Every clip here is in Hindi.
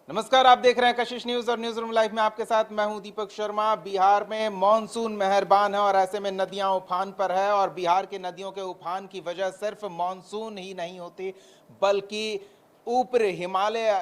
नमस्कार, आप देख रहे हैं कशिश न्यूज और न्यूज रूम लाइव में आपके साथ मैं हूं दीपक शर्मा। बिहार में मॉनसून मेहरबान है और ऐसे में नदियां उफान पर है और बिहार की नदियों के उफान की वजह सिर्फ मॉनसून ही नहीं होती, बल्कि ऊपर हिमालय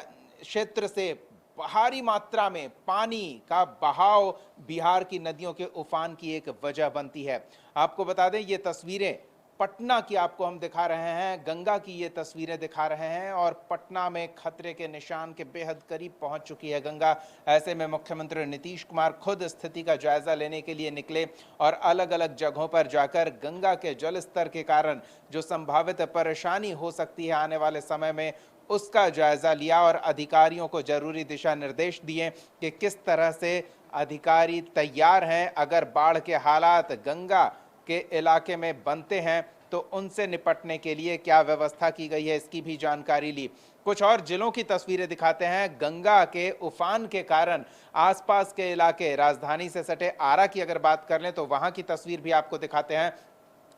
क्षेत्र से भारी मात्रा में पानी का बहाव बिहार की नदियों के उफान की एक वजह बनती है। आपको बता दें, ये तस्वीरें पटना की आपको हम दिखा रहे हैं, गंगा की ये तस्वीरें दिखा रहे हैं और पटना में खतरे के निशान के बेहद करीब पहुंच चुकी है गंगा। ऐसे में मुख्यमंत्री नीतीश कुमार खुद स्थिति का जायजा लेने के लिए निकले और अलग अलग जगहों पर जाकर गंगा के जल स्तर के कारण जो संभावित परेशानी हो सकती है आने वाले समय में, उसका जायजा लिया और अधिकारियों को जरूरी दिशा निर्देश दिए कि किस तरह से अधिकारी तैयार हैं अगर बाढ़ के हालात गंगा के इलाके में बनते हैं तो उनसे निपटने के लिए क्या व्यवस्था की गई है, इसकी भी जानकारी ली। कुछ और जिलों की तस्वीरें दिखाते हैं। गंगा के उफान के कारण आसपास के इलाके, राजधानी से सटे आरा की अगर बात कर लें तो वहां की तस्वीर भी आपको दिखाते हैं।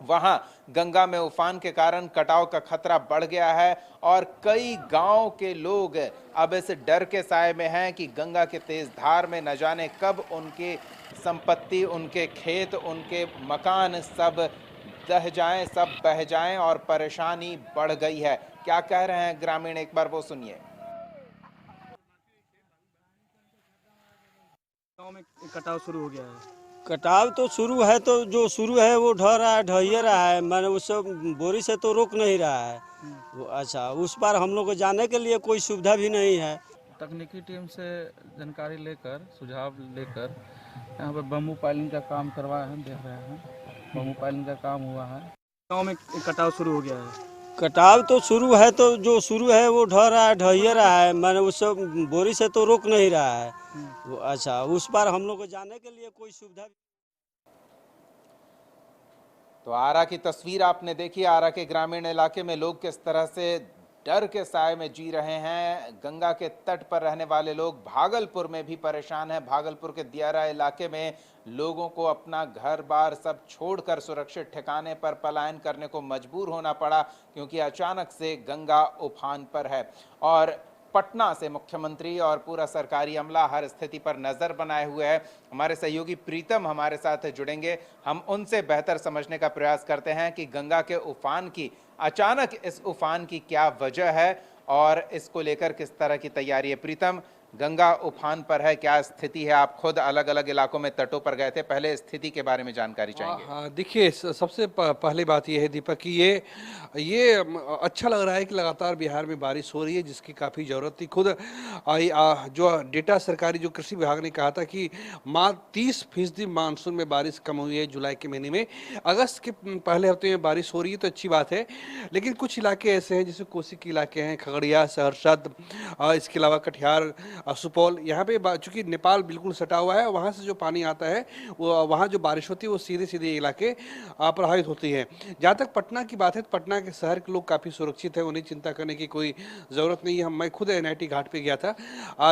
वहां गंगा में उफान के कारण कटाव का खतरा बढ़ गया है और कई गांव के लोग अब इस डर के साए में हैं कि गंगा के तेज धार में न जाने कब उनकी संपत्ति, उनके खेत, उनके मकान सब दह जाएं, सब बह जाएं और परेशानी बढ़ गई है। क्या कह रहे हैं ग्रामीण, एक बार वो सुनिए। गाँव में कटाव शुरू हो गया है। कटाव तो शुरू है, तो जो शुरू है वो ढह रहा है, ढह रहा है। मैंने उस बोरी से तो रोक नहीं रहा है वो। अच्छा, उस पार हम लोग को जाने के लिए कोई सुविधा भी नहीं है। तकनीकी टीम से जानकारी लेकर, सुझाव लेकर यहाँ पे बम्बू पाइलिंग का काम करवाए हैं, देख रहे हैं। बम्बू पाइलिंग का काम हुआ है। गांव में कटाव शुरू हो गया है। कटाव तो शुरू है, तो जो शुरू है वो ढह रहा है, ढह रहा है। मैंने उस बोरी से तो रोक नहीं रहा है वो। अच्छा, उस पार हम लोग को जाने के लिए कोई सुविधा। तो आरा की तस्वीर आपने देखी। आरा के ग्रामीण इलाके में लोग किस तरह से डर के साए में जी रहे हैं। गंगा के तट पर रहने वाले लोग भागलपुर में भी परेशान हैं। भागलपुर के दियारा इलाके में लोगों को अपना घर बार सब छोड़कर सुरक्षित ठिकाने पर पलायन करने को मजबूर होना पड़ा क्योंकि अचानक से गंगा उफान पर है। और पटना से मुख्यमंत्री और पूरा सरकारी अमला हर स्थिति पर नजर बनाए हुए है। हमारे सहयोगी प्रीतम हमारे साथ जुड़ेंगे, हम उनसे बेहतर समझने का प्रयास करते हैं कि गंगा के उफान की, अचानक इस उफान की क्या वजह है और इसको लेकर किस तरह की तैयारी है। प्रीतम, गंगा उफान पर है, क्या स्थिति है? आप खुद अलग अलग इलाकों में तटों पर गए थे, पहले स्थिति के बारे में जानकारी चाहेंगे। हाँ, देखिए सबसे पहली बात ये है दीपक कि ये अच्छा लग रहा है कि लगातार बिहार में बारिश हो रही है, जिसकी काफ़ी ज़रूरत थी। खुद जो डेटा सरकारी जो कृषि विभाग ने कहा था कि 30% मानसून में बारिश कम हुई है जुलाई के महीने में। अगस्त के पहले हफ्ते में बारिश हो रही है तो अच्छी बात है, लेकिन कुछ इलाके ऐसे हैं जैसे कोसी के इलाके हैं, खगड़िया, सहरसा, इसके अलावा कटिहार, सुपौल, यहाँ पे चूंकि नेपाल बिल्कुल सटा हुआ है, वहाँ से जो पानी आता है वो वहाँ जो बारिश होती है वो सीधे सीधे इलाके प्रभावित होती है। जहाँ तक पटना की बात है तो पटना के शहर के लोग काफ़ी सुरक्षित है, उन्हें चिंता करने की कोई ज़रूरत नहीं है। मैं खुद NIT घाट पे गया था।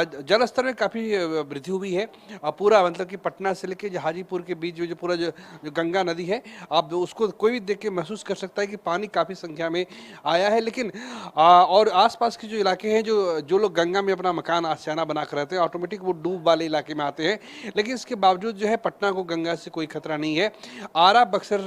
जल स्तर में काफ़ी वृद्धि हुई है। पूरा मतलब कि पटना से लेकर हाजीपुर के बीच जो पूरा जो गंगा नदी है, आप उसको कोई भी देख के महसूस कर सकता है कि पानी काफ़ी संख्या में आया है। लेकिन और आसपास के जो इलाके हैं, जो लोग गंगा में अपना मकान आशियाना बना कर रहते हैं, ऑटोमेटिक वो डूब वाले इलाके में आते हैं। लेकिन इसके बावजूद जो है पटना को गंगा से कोई खतरा नहीं है। आरा, बक्सर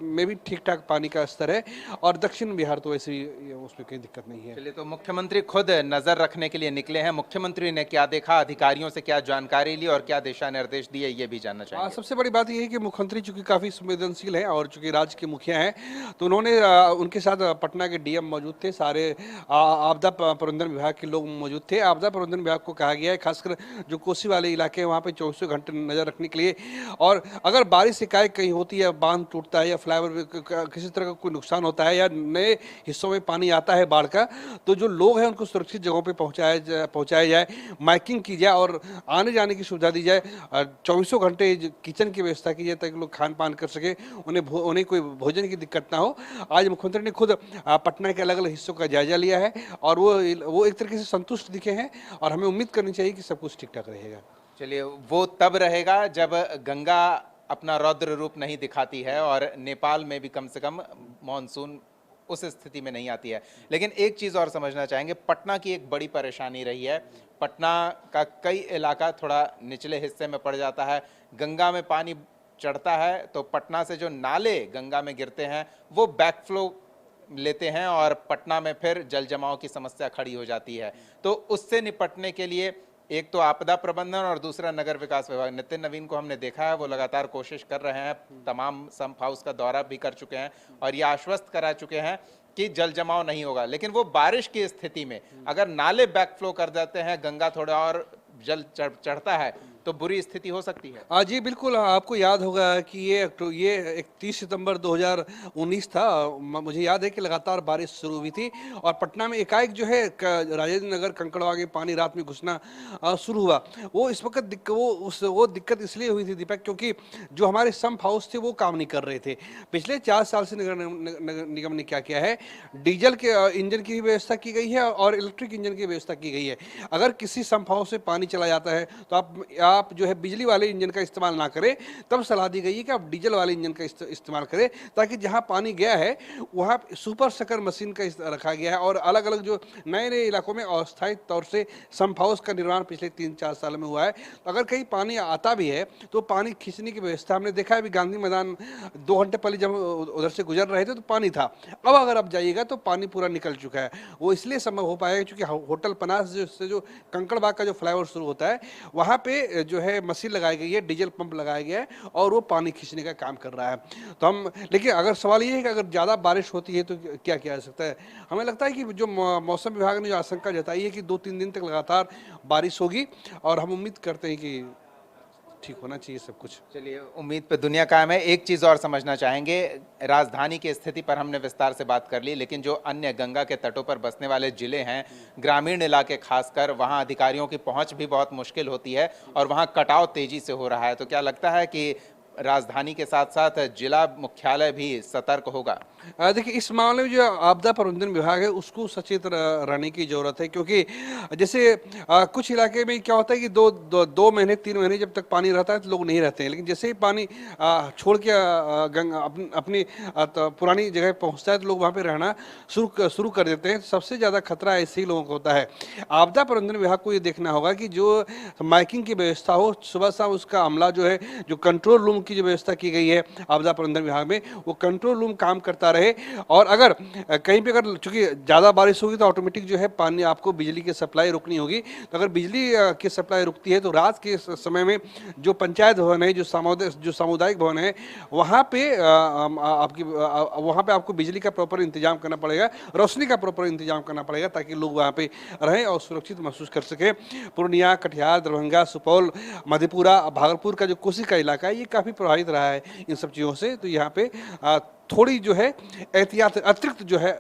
में भी ठीक ठाक पानी का स्तर है और दक्षिण बिहार तो वैसे ही उसमें कोई दिक्कत नहीं है। चलिए, तो मुख्यमंत्री खुद नजर रखने के लिए निकले हैं। मुख्यमंत्री ने क्या देखा, अधिकारियों से क्या जानकारी ली और क्या दिशा निर्देश दिए, ये भी जानना चाहेंगे। सबसे बड़ी बात यह है कि मुख्यमंत्री चूंकि काफ़ी संवेदनशील हैं और चूंकि राज्य के मुखिया हैं, तो उन्होंने उनके साथ पटना के DM मौजूद थे, सारे आपदा प्रबंधन विभाग के लोग मौजूद थे। आपदा प्रबंधन विभाग को कहा गया है खासकर जो कोसी वाले इलाके हैं वहाँ पे 24 घंटे नजर रखने के लिए, और अगर बारिश एकाएक कहीं होती है, बांध टूटता है या फ्लाईओवर किसी तरह का कोई नुकसान होता है या नए हिस्सों में पानी आता है बाढ़ का, तो जो लोग हैं उनको सुरक्षित जगहों पे पहुंचाया जाए, माइकिंग की जाए और आने जाने की सुविधा दी जाए। 24 घंटे किचन की व्यवस्था की जाए ताकि लोग खान पान कर सके, उन्हें कोई भोजन की दिक्कत ना हो। आज मुख्यमंत्री ने खुद पटना के अलग अलग हिस्सों का जायजा लिया है और वो एक तरीके से संतुष्ट दिखे हैं और हमें उम्मीद करनी चाहिए कि सब कुछ ठीक ठाक रहेगा। चलिए, वो तब रहेगा जब गंगा अपना रौद्र रूप नहीं दिखाती है और नेपाल में भी कम से कम मॉनसून उस स्थिति में नहीं आती है। लेकिन एक चीज़ और समझना चाहेंगे, पटना की एक बड़ी परेशानी रही है। पटना का कई इलाका थोड़ा निचले हिस्से में पड़ जाता है, गंगा में पानी चढ़ता है तो पटना से जो नाले गंगा में गिरते हैं वो बैकफ्लो लेते हैं और पटना में फिर जल जमाव की समस्या खड़ी हो जाती है। तो उससे निपटने के लिए एक तो आपदा प्रबंधन और दूसरा नगर विकास विभाग, नितिन नवीन को हमने देखा है वो लगातार कोशिश कर रहे हैं, तमाम संप हाउस का दौरा भी कर चुके हैं और ये आश्वस्त करा चुके हैं कि जल जमाव नहीं होगा। लेकिन वो बारिश की स्थिति में अगर नाले बैकफ्लो कर जाते हैं, गंगा थोड़ा और जल चढ़ता है तो बुरी स्थिति हो सकती है। जी बिल्कुल, आपको याद होगा कि ये 31 सितंबर 2019 था। मुझे याद है कि लगातार बारिश शुरू हुई थी और पटना में एकाएक जो है राजेंद्र नगर कंकड़वा के पानी रात में घुसना शुरू हुआ। वो इस वक्त वो दिक्कत इसलिए हुई थी दीपक, क्योंकि जो हमारे संप हाउस थे वो काम नहीं कर रहे थे। पिछले 4 साल से नगर निगम ने क्या किया है, डीजल के इंजन की व्यवस्था की गई है और इलेक्ट्रिक इंजन की व्यवस्था की गई है। अगर किसी संप हाउस से पानी चला जाता है तो आप जो है बिजली वाले इंजन का इस्तेमाल ना करें। तब सलाह दी गई है कि आप डीजल वाले इंजन का इस्तेमाल करें, ताकि जहां पानी गया है वहां सुपर सकर मशीन का रखा गया है और अलग अलग जो नए नए इलाकों में अस्थायी तौर से संप हाउस का निर्माण पिछले 3-4 साल में हुआ है। तो अगर कहीं पानी आता भी है तो पानी खींचने की व्यवस्था हमने देखा है। अभी गांधी मैदान 2 घंटे पहले जब उधर से गुजर रहे थे तो पानी था। अब अगर आप जाइएगा तो पानी पूरा निकल चुका है। वो इसलिए संभव हो पाएगा क्योंकि होटल पनास से जो कंकड़बाग का जो फ्लाईओवर शुरू होता है वहां पे जो है मशीन लगाई गई है, डीजल पंप लगाया गया है और वो पानी खींचने का काम कर रहा है। तो हम, लेकिन अगर सवाल ये है कि अगर ज़्यादा बारिश होती है तो क्या किया जा सकता है। हमें लगता है कि जो मौसम विभाग ने जो आशंका जताई है कि 2-3 दिन तक लगातार बारिश होगी और हम उम्मीद करते हैं कि ठीक होना चाहिए सब कुछ। चलिए, उम्मीद पे दुनिया कायम है। एक चीज़ और समझना चाहेंगे, राजधानी की स्थिति पर हमने विस्तार से बात कर ली, लेकिन जो अन्य गंगा के तटों पर बसने वाले जिले हैं, ग्रामीण इलाके खासकर, वहाँ अधिकारियों की पहुँच भी बहुत मुश्किल होती है और वहाँ कटाव तेजी से हो रहा है। तो क्या लगता है कि राजधानी के साथ साथ जिला मुख्यालय भी सतर्क होगा? देखिए, इस मामले में जो आपदा प्रबंधन विभाग है उसको सचेत रहने की जरूरत है, क्योंकि जैसे कुछ इलाके में क्या होता है कि 2 महीने 3 महीने जब तक पानी रहता है तो लोग नहीं रहते हैं, लेकिन जैसे ही पानी छोड़ के गंगा अपनी पुरानी जगह पहुंचता है तो लोग वहां पे रहना शुरू कर देते हैं। सबसे ज़्यादा खतरा ऐसे ही लोगों को होता है। आपदा प्रबंधन विभाग को ये देखना होगा कि जो माइकिंग की व्यवस्था हो, सुबह शाम उसका अमला जो है, जो कंट्रोल रूम की जो व्यवस्था की गई है आपदा प्रबंधन विभाग में, वो कंट्रोल रूम काम करता रहे। और अगर कहीं पे अगर चूंकि ज़्यादा बारिश होगी तो ऑटोमेटिक जो है पानी आपको बिजली की सप्लाई रुकनी होगी। तो अगर बिजली की सप्लाई रुकती है तो रात के समय में जो पंचायत भवन है, जो सामुदायिक भवन है, वहाँ पे आपको बिजली का प्रॉपर इंतजाम करना पड़ेगा, रोशनी का प्रॉपर इंतजाम करना पड़ेगा, ताकि लोग वहाँ पे रहें और सुरक्षित महसूस कर सकें। पूर्णिया, कटिहार, दरभंगा, सुपौल, मधेपुरा, भागलपुर का जो कोसी का इलाका है ये काफ़ी प्रभावित रहा है इन सब चीज़ों से। तो यहाँ पे थोड़ी जो है एहतियात, अतिरिक्त जो है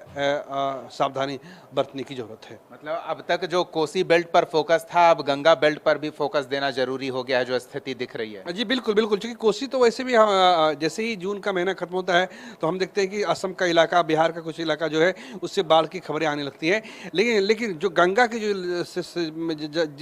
सावधानी बरतने की जरूरत है। मतलब अब तक जो कोसी बेल्ट पर फोकस था, अब गंगा बेल्ट पर भी फोकस देना जरूरी हो गया है, जो स्थिति दिख रही है। जी बिल्कुल बिल्कुल, क्योंकि कोसी तो वैसे भी जैसे ही जून का महीना खत्म होता है तो हम देखते हैं कि असम का इलाका, बिहार का कुछ इलाका जो है उससे बाढ़ की खबरें आने लगती है। लेकिन जो गंगा के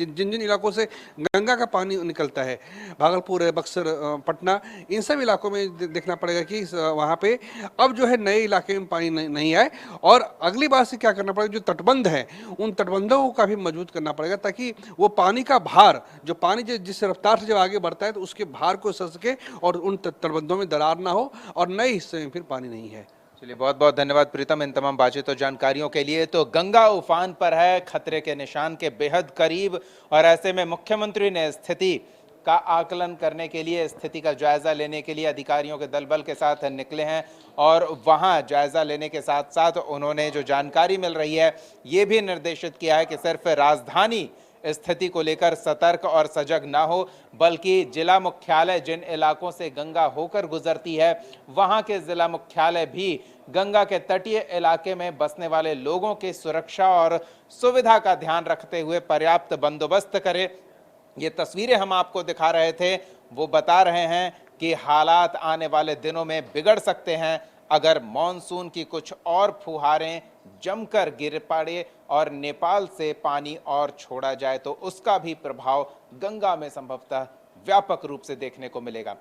जिन इलाकों से गंगा का पानी निकलता है, भागलपुर है, बक्सर, पटना, इन सब इलाकों में देखना पड़ेगा कि वहाँ पे अब जो है नए इलाके में पानी नहीं आए। और अगली बार से क्या करना पड़ेगा, जो तटबंध है उन तटबंधों को काफी मजबूत करना पड़ेगा, ताकि वो पानी का भार, जो पानी जिस रफ्तार से जब आगे बढ़ता है तो उसके भार को सह सके और उन तटबंधों में दरार ना हो और नए हिस्से में फिर पानी नहीं है। चलिए, बहुत बहुत धन्यवाद प्रीतम इन तमाम बातचीत और जानकारियों के लिए। तो गंगा उफान पर है, खतरे के निशान के बेहद करीब, और ऐसे में मुख्यमंत्री ने स्थिति का आकलन करने के लिए, स्थिति का जायजा लेने के लिए अधिकारियों के दल बल के साथ निकले हैं और वहां जायजा लेने के साथ साथ उन्होंने जो जानकारी मिल रही है ये भी निर्देशित किया है कि सिर्फ राजधानी स्थिति को लेकर सतर्क और सजग ना हो, बल्कि जिला मुख्यालय जिन इलाकों से गंगा होकर गुजरती है वहां के जिला मुख्यालय भी गंगा के तटीय इलाके में बसने वाले लोगों की सुरक्षा और सुविधा का ध्यान रखते हुए पर्याप्त बंदोबस्त करे। ये तस्वीरें हम आपको दिखा रहे थे, वो बता रहे हैं कि हालात आने वाले दिनों में बिगड़ सकते हैं अगर मॉनसून की कुछ और फुहारें जमकर गिर पड़े और नेपाल से पानी और छोड़ा जाए तो उसका भी प्रभाव गंगा में संभवतः व्यापक रूप से देखने को मिलेगा।